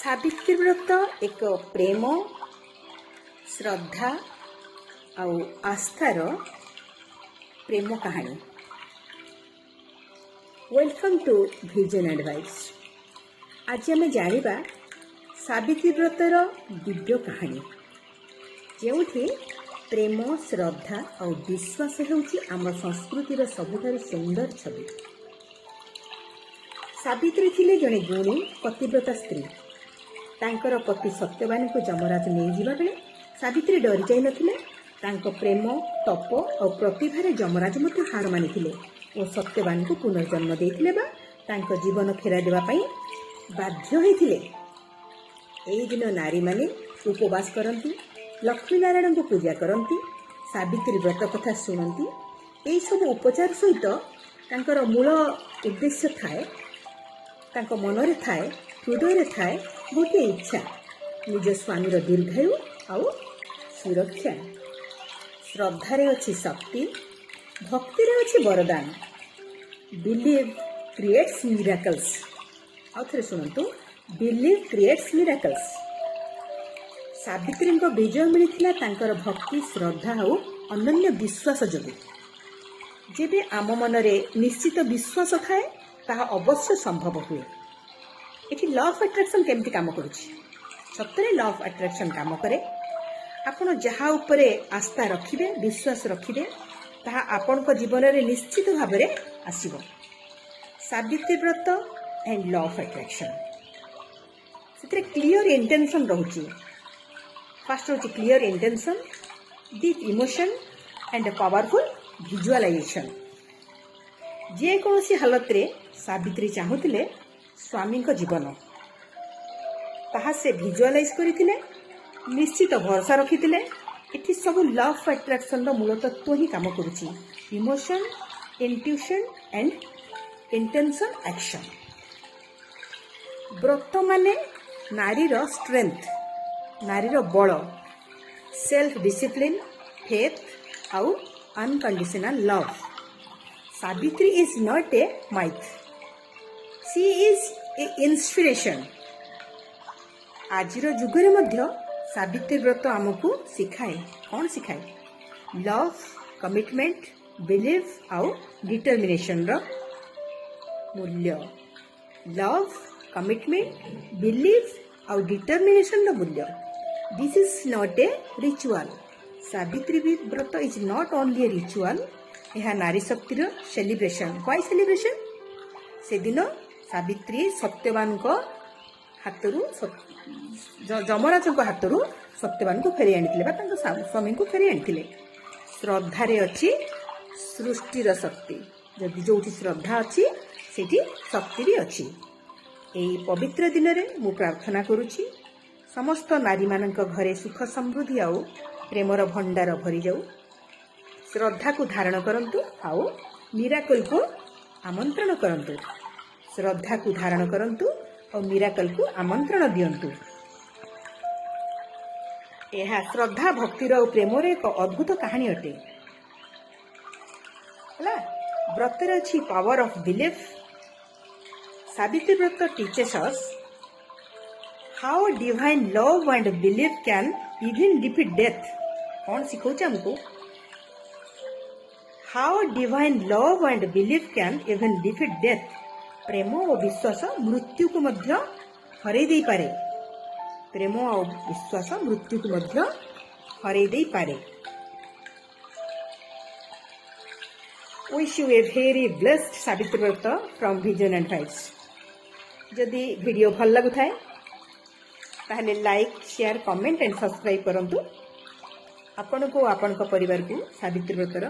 सावित्री व्रत एक प्रेम श्रद्धा आउ आस्थार प्रेम कहानी। Welcome to vision advice. आज आम जानिबा सावित्री व्रतर दिव्य कहानी, जेउठी प्रेम श्रद्धा और विश्वास हेउची आम संस्कृतिर सबुठारु सुंदर छवि। सावित्री थिले जणे गुणी पतिव्रता स्त्री। तांकर पति सत्यवान को जमराज नहीं जिबा बेले सावित्री डरी जाई नथिले। तांको प्रेम तप और प्रतिभारे जमराज मते हार मानिथिले और सत्यवान को पुनर्जन्म देथिले बा तांको जीवन फेरा देबा पई बाध्य होइथिले। एई दिन नारी माने उपवास करंती, लक्ष्मी नारायण को पूजा करंती, सावित्री व्रत कथा सुनंती। एई सब उपचार सहित तांकर मूल उद्देश्य थाए, तांको मनरे थाए, हृदय थाए गोटे इच्छा, निज स्वामीर दीर्घायु आउ सुरक्षा। श्रद्धारे अच्छी शक्ति, भक्ति अच्छी वरदान। Believe creates miracles. आउ थे शुणु, बिलीव क्रिएट्स मिराकल्स। सावित्री विजय मिलता तांकर भक्ति श्रद्धा और अनन्य विश्वास जोगु। जेबे आम मनरे निश्चित विश्वास थाए ताहा अवश्य संभव हुए। एठी लॉ ऑफ अट्रैक्शन केमती काम करुछि? सतरे लॉ ऑफ अट्रैक्शन काम करे। आपण जहा उपरे आस्था रखिबे, विश्वास रखिबे, ताहा आपण को जीवन रे निश्चित भाव रे आसीबो। सावित्री व्रत एंड लॉ ऑफ अट्रैक्शन सेतरे क्लियर इंटेंशन रहउछि। फर्स्ट होछि clear intention, deep emotion and powerful visualisation. जे कोनोसी हालत रे सावित्री चाहुतिले स्वामी को जीवन, ताहा से विजुअलाइज करिथिले, निश्चित भरोसा रखिथिले। एठी सब लॉ ऑफ अट्रैक्शन रो मूल तत्व ही काम करुछि। Emotion, intuition and intention action. व्रत माने नारीर स्ट्रेंथ, नारीर बल, सेल्फ डिसिप्लिन, फेथ आउ unconditional love. Savitri is not a myth, she is an inspiration. आजिर जुगरे मध्य सावित्री व्रत आमको सिखाए, कौन सिखाए? लव, कमिटमेंट, बिलीफ आउ डिटरमिनेशन रो मूल्य। लव, कमिटमेंट, बिलीफ आउ डिटरमिनेशन रो मूल्य। This is not a ritual. Savitri व्रत is not only a ritual, यह नारी शक्तिर सेलिब्रेशन। Why celebration? से दिन सावित्री सत्यवान को हाथरू, जमराज को हाथरू सत्यवान को फेरी आनी, स्वामी को फेरी आनी। श्रद्धारे अच्छी सृष्टिर शक्ति। जदि जो श्रद्धा अच्छी सेठी शक्ति भी अच्छी। एई पवित्र दिन रे मु प्रार्थना करुछि समस्त नारी मानक घरे सुख समृद्धि आउ प्रेमर भंडार भरी जाऊ। श्रद्धा को धारण करंतु आउ मिराकल को आमंत्रण करंतु। श्रद्धा को धारण करंतु और मिराकल को आमंत्रण दियंतु। यह श्रद्धा भक्तिर और प्रेमर एक अद्भुत कहानी अटे। व्रतर अच्छी पावर ऑफ बिलीफ। सावित्री व्रत teaches us how divine love and belief can even defeat death. कौन सिखौछ हमको? How divine love and belief can even defeat death. प्रेम और विश्वास मृत्यु को मध्य हरै दे पारे। प्रेम और विश्वास मृत्यु को मध्य हरै दे पारे। Wish U a very blessed Savitri व्रत फ्रॉम विजन एडवाइस। जदि वीडियो भल लगु थाए ताहले like, share, comment and subscribe करंतु। आपन को आपन को परिवार को सावित्री व्रतर